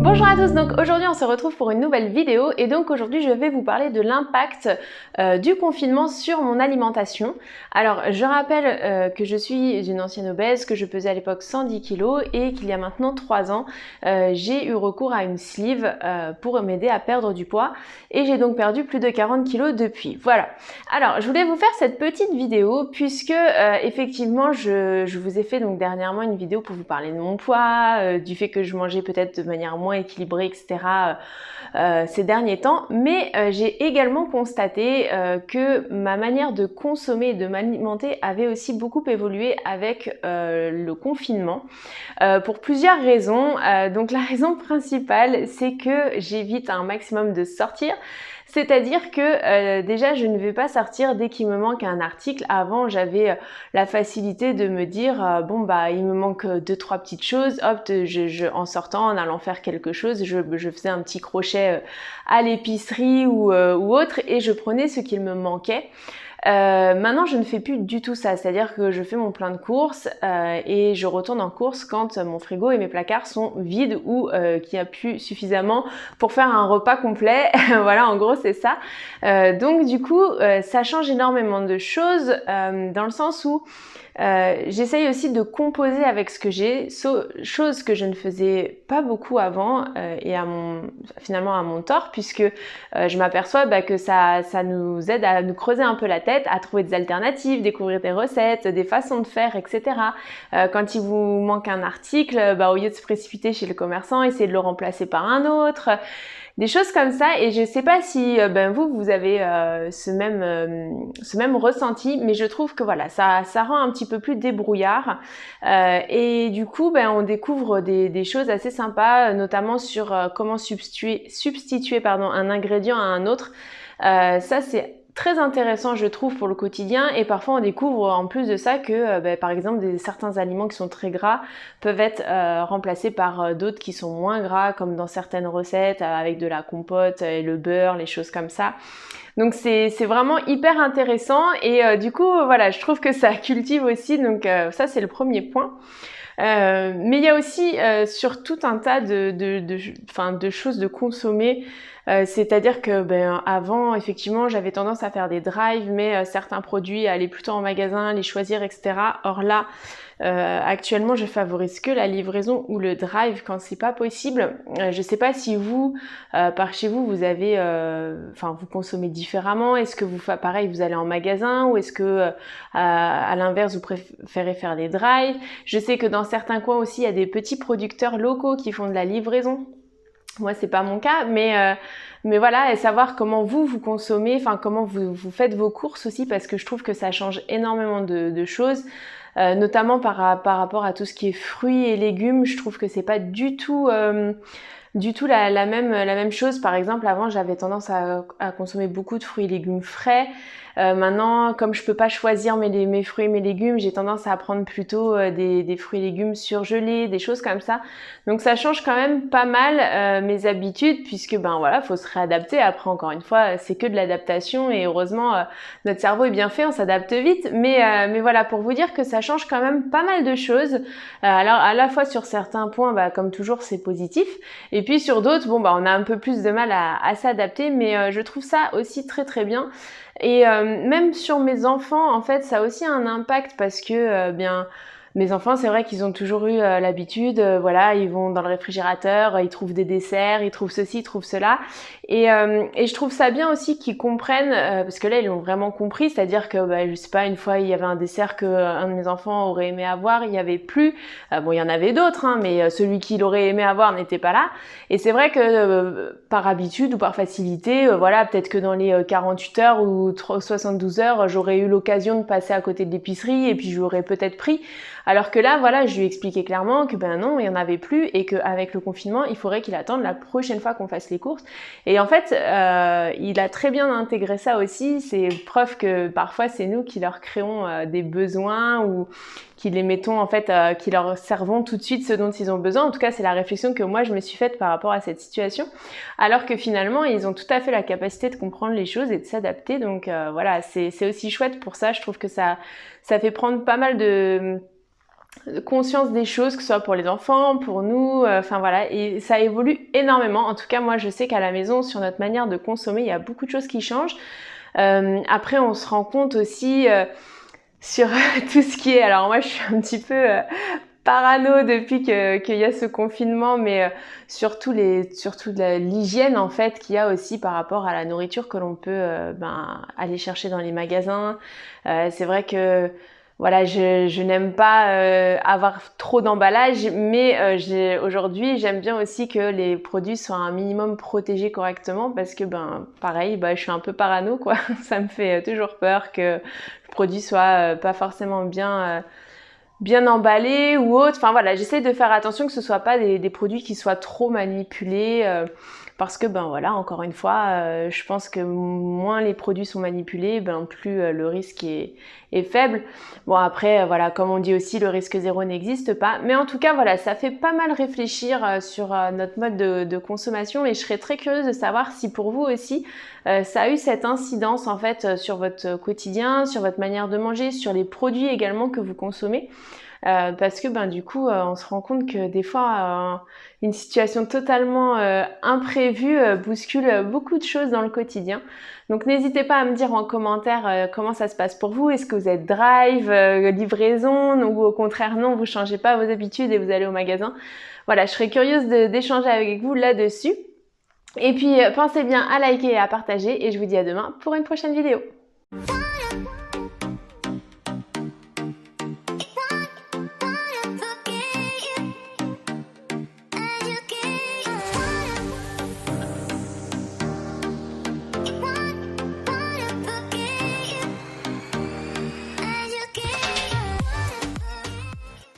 Bonjour à tous, donc aujourd'hui on se retrouve pour une nouvelle vidéo et donc aujourd'hui je vais vous parler de l'impact du confinement sur mon alimentation. Alors je rappelle que je suis une ancienne obèse, que je pesais à l'époque 110 kg et qu'il y a maintenant 3 ans j'ai eu recours à une sleeve pour m'aider à perdre du poids et j'ai donc perdu plus de 40 kg depuis. Voilà. Alors je voulais vous faire cette petite vidéo puisque effectivement je vous ai fait donc dernièrement une vidéo pour vous parler de mon poids, du fait que je mangeais peut-être de manière moins équilibré, etc. Ces derniers temps, mais j'ai également constaté que ma manière de consommer et de m'alimenter avait aussi beaucoup évolué avec le confinement pour plusieurs raisons. Donc la raison principale, c'est que j'évite un maximum de sortir. C'est-à-dire que déjà je ne vais pas sortir dès qu'il me manque un article. Avant j'avais la facilité de me dire bon bah il me manque 2-3 petites choses, hop en sortant, en allant faire quelque chose, je faisais un petit crochet à l'épicerie ou autre et je prenais ce qu'il me manquait. Maintenant je ne fais plus du tout ça, c'est-à-dire que je fais mon plein de courses et je retourne en course quand mon frigo et mes placards sont vides ou qu'il n'y a plus suffisamment pour faire un repas complet. Voilà, en gros c'est ça. Donc du coup ça change énormément de choses dans le sens où j'essaye aussi de composer avec ce que j'ai, chose que je ne faisais pas beaucoup avant et finalement à mon tort, puisque je m'aperçois que ça nous aide à nous creuser un peu la tête, à trouver des alternatives, découvrir des recettes, des façons de faire, etc. Quand il vous manque un article, au lieu de se précipiter chez le commerçant, essayez de le remplacer par un autre. Des choses comme ça, et je sais pas si vous avez ce même ressenti, mais je trouve que voilà, ça rend un petit peu plus débrouillard et du coup on découvre des choses assez sympas, notamment sur comment substituer un ingrédient à un autre. Ça c'est très intéressant je trouve pour le quotidien, et parfois on découvre en plus de ça que par exemple certains aliments qui sont très gras peuvent être remplacés par d'autres qui sont moins gras, comme dans certaines recettes avec de la compote et le beurre, les choses comme ça. Donc c'est vraiment hyper intéressant et du coup voilà, je trouve que ça cultive aussi, donc ça c'est le premier point. Mais il y a aussi sur tout un tas de choses de consommer, c'est-à-dire que avant effectivement j'avais tendance à faire des drives, mais certains produits aller plutôt en magasin, les choisir, etc. Or là actuellement je favorise que la livraison ou le drive quand c'est pas possible. Je sais pas si vous par chez vous vous avez vous consommez différemment. Est-ce que pareil vous allez en magasin, ou est-ce que à l'inverse vous préférez faire des drives? Je sais que dans certains coins aussi il y a des petits producteurs locaux qui font de la livraison. Moi c'est pas mon cas, mais voilà, et savoir comment vous consommez, comment vous faites vos courses aussi, parce que je trouve que ça change énormément de choses. Notamment par rapport à tout ce qui est fruits et légumes, je trouve que c'est pas du tout la même chose. Par exemple, avant j'avais tendance à consommer beaucoup de fruits et légumes frais. Maintenant, comme je peux pas choisir mes fruits et mes légumes, j'ai tendance à prendre plutôt des fruits et légumes surgelés, des choses comme ça. Donc ça change quand même pas mal mes habitudes, puisque voilà, faut se réadapter. Après, encore une fois, c'est que de l'adaptation, et heureusement notre cerveau est bien fait, on s'adapte vite. Mais voilà, pour vous dire que ça change quand même pas mal de choses. Alors à la fois sur certains points, comme toujours, c'est positif, et puis sur d'autres, on a un peu plus de mal à s'adapter, mais je trouve ça aussi très très bien. Et même sur mes enfants, en fait, ça a aussi un impact, parce que mes enfants, c'est vrai qu'ils ont toujours eu l'habitude, voilà, ils vont dans le réfrigérateur, ils trouvent des desserts, ils trouvent ceci, ils trouvent cela, et je trouve ça bien aussi qu'ils comprennent, parce que là ils l'ont vraiment compris, c'est-à-dire que je sais pas, une fois il y avait un dessert que un de mes enfants aurait aimé avoir, il y avait plus, il y en avait d'autres, mais celui qu'il aurait aimé avoir n'était pas là, et c'est vrai que par habitude ou par facilité, voilà, peut-être que dans les 48 heures ou 72 heures, j'aurais eu l'occasion de passer à côté de l'épicerie et puis j'aurais peut-être pris. Alors que là, voilà, je lui ai expliqué clairement que non, il n'y en avait plus, et qu'avec le confinement, il faudrait qu'il attende la prochaine fois qu'on fasse les courses. Et en fait, il a très bien intégré ça aussi. C'est preuve que parfois, c'est nous qui leur créons des besoins, ou qui les mettons, en fait, qui leur servons tout de suite ce dont ils ont besoin. En tout cas, c'est la réflexion que moi, je me suis faite par rapport à cette situation. Alors que finalement, ils ont tout à fait la capacité de comprendre les choses et de s'adapter. Donc voilà, c'est aussi chouette pour ça. Je trouve que ça fait prendre pas mal conscience des choses, que ce soit pour les enfants, pour nous, enfin voilà, et ça évolue énormément. En tout cas, moi je sais qu'à la maison, sur notre manière de consommer, il y a beaucoup de choses qui changent. Après, on se rend compte aussi sur tout ce qui est... Alors moi, je suis un petit peu parano depuis qu'il y a ce confinement, mais surtout l'hygiène en fait qu'il y a aussi par rapport à la nourriture que l'on peut aller chercher dans les magasins. C'est vrai que voilà, je n'aime pas avoir trop d'emballage, mais aujourd'hui, j'aime bien aussi que les produits soient un minimum protégés correctement parce que, pareil, je suis un peu parano, quoi. Ça me fait toujours peur que le produit soit pas forcément bien emballé ou autre. Enfin voilà, j'essaie de faire attention que ce soit pas des produits qui soient trop manipulés parce que voilà, encore une fois, je pense que moins les produits sont manipulés, plus le risque est faible. Bon après, voilà, comme on dit aussi, le risque zéro n'existe pas. Mais en tout cas, voilà, ça fait pas mal réfléchir sur notre mode de consommation et je serais très curieuse de savoir si pour vous aussi, ça a eu cette incidence en fait sur votre quotidien, sur votre manière de manger, sur les produits également que vous consommez. Parce que du coup on se rend compte que des fois une situation totalement imprévue bouscule beaucoup de choses dans le quotidien. Donc n'hésitez pas à me dire en commentaire comment ça se passe pour vous. Est-ce que vous êtes drive, livraison ou au contraire non, vous changez pas vos habitudes et vous allez au magasin. Voilà, je serais curieuse d'échanger avec vous là-dessus. Et puis pensez bien à liker et à partager et je vous dis à demain pour une prochaine vidéo.